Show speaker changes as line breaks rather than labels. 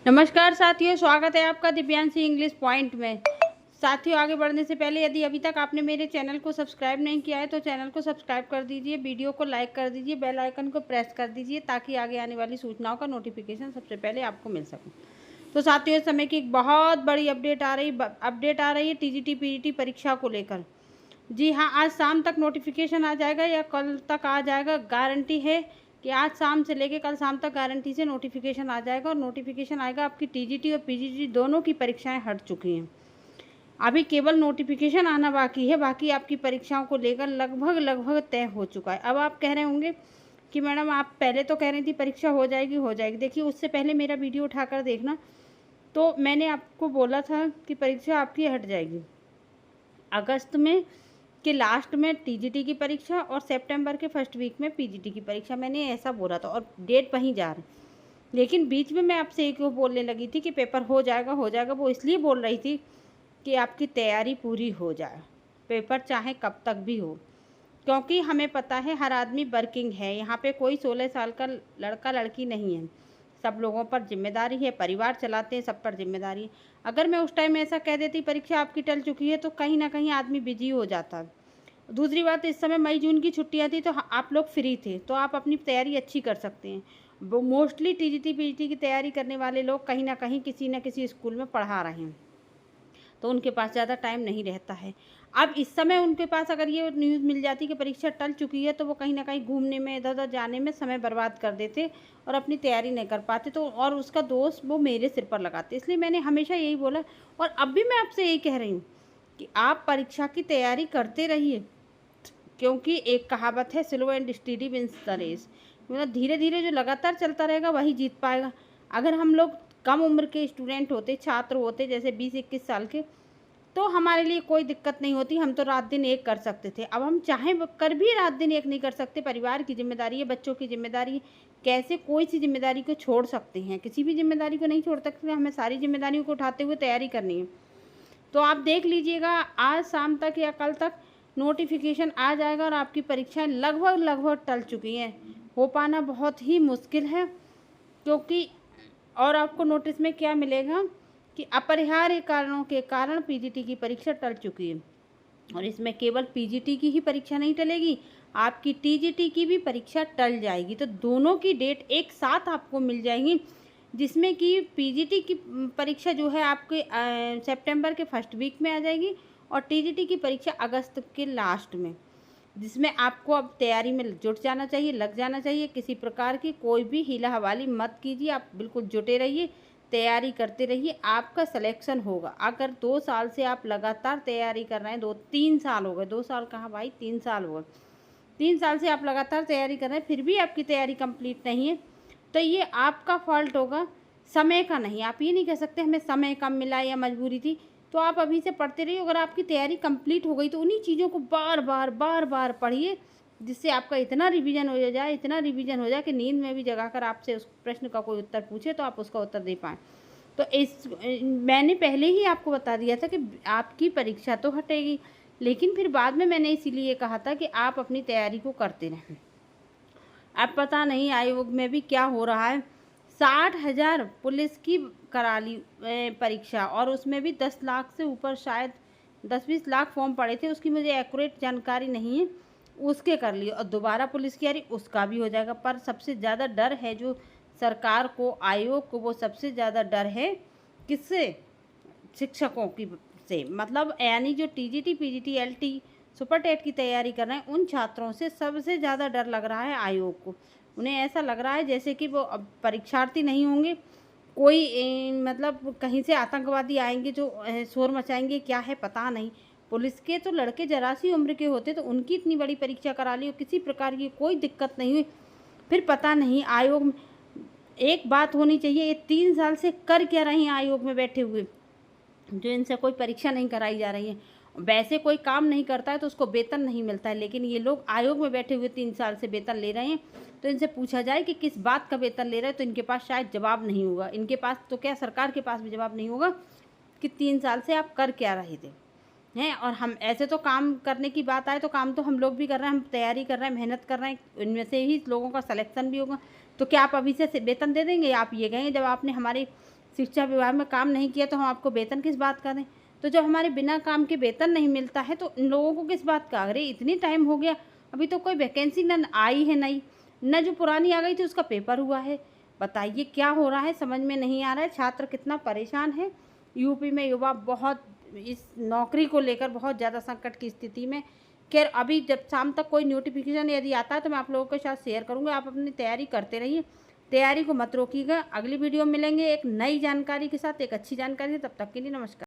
नमस्कार साथियों, स्वागत है आपका दिव्यांशी इंग्लिश पॉइंट में। साथियों, आगे बढ़ने से पहले यदि अभी तक आपने मेरे चैनल को सब्सक्राइब नहीं किया है तो चैनल को सब्सक्राइब कर दीजिए, वीडियो को लाइक कर दीजिए, बेल आइकन को प्रेस कर दीजिए ताकि आगे आने वाली सूचनाओं का नोटिफिकेशन सबसे पहले आपको मिल सके। तो साथियों, इस समय की एक बहुत बड़ी अपडेट आ रही है टीजीटी पीजीटी परीक्षा को लेकर। जी हाँ, आज शाम तक नोटिफिकेशन आ जाएगा या कल तक आ जाएगा। गारंटी है कि आज शाम से लेके कल शाम तक गारंटी से नोटिफिकेशन आ जाएगा। और नोटिफिकेशन आएगा, आपकी टीजीटी और पीजीटी दोनों की परीक्षाएं हट चुकी हैं। अभी केवल नोटिफिकेशन आना बाकी है, बाकी आपकी परीक्षाओं को लेकर लगभग तय हो चुका है। अब आप कह रहे होंगे कि मैडम आप पहले तो कह रही थी परीक्षा हो जाएगी। देखिए, उससे पहले मेरा वीडियो उठाकर देखना, तो मैंने आपको बोला था कि परीक्षा आपकी हट जाएगी। अगस्त में के लास्ट में टीजीटी की परीक्षा और सितंबर के फर्स्ट वीक में पीजीटी की परीक्षा, मैंने ऐसा बोला था और डेट वहीं जा रही। लेकिन बीच में मैं आपसे एक बोलने लगी थी कि पेपर हो जाएगा। वो इसलिए बोल रही थी कि आपकी तैयारी पूरी हो जाए, पेपर चाहे कब तक भी हो। क्योंकि हमें पता है हर आदमी वर्किंग है, यहाँ पे कोई 16 साल का लड़का लड़की नहीं है। सब लोगों पर जिम्मेदारी है, परिवार चलाते हैं, सब पर जिम्मेदारी है। अगर मैं उस टाइम ऐसा कह देती परीक्षा आपकी टल चुकी है तो कहीं ना कहीं आदमी बिजी हो जाता। दूसरी बात, इस समय मई जून की छुट्टियां थी तो आप लोग फ्री थे, तो आप अपनी तैयारी अच्छी कर सकते हैं। वो मोस्टली टीजीटी पीजीटी की तैयारी करने वाले लोग कहीं ना कहीं किसी न किसी स्कूल में पढ़ा रहे हैं, तो उनके पास ज़्यादा टाइम नहीं रहता है। अब इस समय उनके पास अगर ये न्यूज़ मिल जाती कि परीक्षा टल चुकी है तो वो कहीं ना कहीं घूमने में, इधर उधर जाने में समय बर्बाद कर देते और अपनी तैयारी नहीं कर पाते, तो और उसका दोष वो मेरे सिर पर लगाते। इसलिए मैंने हमेशा यही बोला और अब भी मैं आपसे यही कह रही हूँ कि आप परीक्षा की तैयारी करते रहिए। क्योंकि एक कहावत है, slow and steady wins the race, मतलब धीरे धीरे जो लगातार चलता रहेगा वही जीत पाएगा। अगर हम लोग कम उम्र के स्टूडेंट होते, छात्र होते, जैसे 20-21 साल के, तो हमारे लिए कोई दिक्कत नहीं होती, हम तो रात दिन एक कर सकते थे। अब हम चाहें कर भी रात दिन एक नहीं कर सकते, परिवार की जिम्मेदारी है, बच्चों की जिम्मेदारी है। कैसे कोई सी जिम्मेदारी को छोड़ सकते हैं? किसी भी जिम्मेदारी को नहीं छोड़ सकते, हमें सारी जिम्मेदारियों को उठाते हुए तैयारी करनी है। तो आप देख लीजिएगा, आज शाम तक या कल तक नोटिफिकेशन आ जाएगा और आपकी परीक्षाएं लगभग टल चुकी हैं। हो पाना बहुत ही मुश्किल है, क्योंकि और आपको नोटिस में क्या मिलेगा कि अपरिहार्य कारणों के कारण पीजीटी की परीक्षा टल चुकी है। और इसमें केवल पीजीटी की ही परीक्षा नहीं टलेगी, आपकी टीजीटी की भी परीक्षा टल जाएगी। तो दोनों की डेट एक साथ आपको मिल जाएंगी, जिसमें कि पीजीटी की परीक्षा जो है आपके सितंबर के फर्स्ट वीक में आ जाएगी और टीजीटी की परीक्षा अगस्त के लास्ट में, जिसमें आपको अब तैयारी में जुट जाना चाहिए, लग जाना चाहिए। किसी प्रकार की कोई भी हीला हवाली मत कीजिए, आप बिल्कुल जुटे रहिए, तैयारी करते रहिए, आपका सिलेक्शन होगा। अगर 2 साल से आप लगातार तैयारी कर रहे हैं, 2-3 साल हो गए, 2 साल कहाँ भाई, 3 साल हो गए, 3 साल से आप लगातार तैयारी कर रहे हैं, फिर भी आपकी तैयारी कंप्लीट नहीं है, तो ये आपका फॉल्ट होगा, समय का नहीं। आप ये नहीं कह सकते हमें समय कम मिला या मजबूरी थी। तो आप अभी से पढ़ते रहिए। अगर आपकी तैयारी कंप्लीट हो गई तो उन्हीं चीज़ों को बार बार पढ़िए, जिससे आपका इतना रिवीजन हो जाए कि नींद में भी जगाकर आपसे उस प्रश्न का कोई उत्तर पूछे तो आप उसका उत्तर दे पाएँ। तो मैंने पहले ही आपको बता दिया था कि आपकी परीक्षा तो हटेगी, लेकिन फिर बाद में मैंने इसीलिए कहा था कि आप अपनी तैयारी को करते रहें। अब पता नहीं आयोग में भी क्या हो रहा है। 60,000 पुलिस की करा ली परीक्षा, और उसमें भी 10 लाख से ऊपर, शायद 10-20 लाख फॉर्म पड़े थे, उसकी मुझे एक्यूरेट जानकारी नहीं है। उसके कर लिए और दोबारा पुलिस की आ रही, उसका भी हो जाएगा। पर सबसे ज़्यादा डर है जो सरकार को, आयोग को, वो सबसे ज़्यादा डर है किससे? शिक्षकों की से, मतलब यानी जो TGT PGT LT super TET की तैयारी कर रहे हैं, उन छात्रों से सबसे ज़्यादा डर लग रहा है आयोग को। उन्हें ऐसा लग रहा है जैसे कि वो अब परीक्षार्थी नहीं होंगे, कोई मतलब कहीं से आतंकवादी आएंगे जो शोर मचाएंगे, क्या है पता नहीं। पुलिस के तो लड़के जरा सी उम्र के होते तो उनकी इतनी बड़ी परीक्षा करा ली और किसी प्रकार की कोई दिक्कत नहीं हुई। फिर पता नहीं आयोग में एक बात होनी चाहिए, ये 3 साल से कर क्या रहे हैं आयोग में बैठे हुए, जो इनसे कोई परीक्षा नहीं कराई जा रही है। वैसे कोई काम नहीं करता है तो उसको वेतन नहीं मिलता है, लेकिन ये लोग आयोग में बैठे हुए 3 साल से वेतन ले रहे हैं। तो इनसे पूछा जाए कि किस बात का वेतन ले रहे हैं तो इनके पास शायद जवाब नहीं होगा। इनके पास तो क्या, सरकार के पास भी जवाब नहीं होगा कि 3 साल से आप कर क्या रहे थे हैं। और हम ऐसे तो काम करने की बात आए तो काम तो हम लोग भी कर रहे हैं, हम तैयारी कर रहे हैं, मेहनत कर रहे हैं, इनमें से ही लोगों का सिलेक्शन भी होगा। तो क्या आप अभी से वेतन दे देंगे? आप ये कहेंगे जब आपने हमारी शिक्षा विभाग में काम नहीं किया तो हम आपको वेतन किस बात का दें। तो जब हमारे बिना काम के वेतन नहीं मिलता है तो इन लोगों को किस बात का। अरे इतनी टाइम हो गया, अभी तो कोई वैकेंसी न आई है नई, न जो पुरानी आ गई थी उसका पेपर हुआ है। बताइए क्या हो रहा है, समझ में नहीं आ रहा है। छात्र कितना परेशान है। यूपी में युवा बहुत इस नौकरी को लेकर बहुत ज़्यादा संकट की स्थिति में। खैर अभी जब शाम तक कोई नोटिफिकेशन यदि आता है तो मैं आप लोगों के साथ शेयर करूँगा। आप अपनी तैयारी करते रहिए, तैयारी को मत रोकिएगा। अगली वीडियो में मिलेंगे एक नई जानकारी के साथ, एक अच्छी जानकारी से। तब तक के लिए नमस्कार।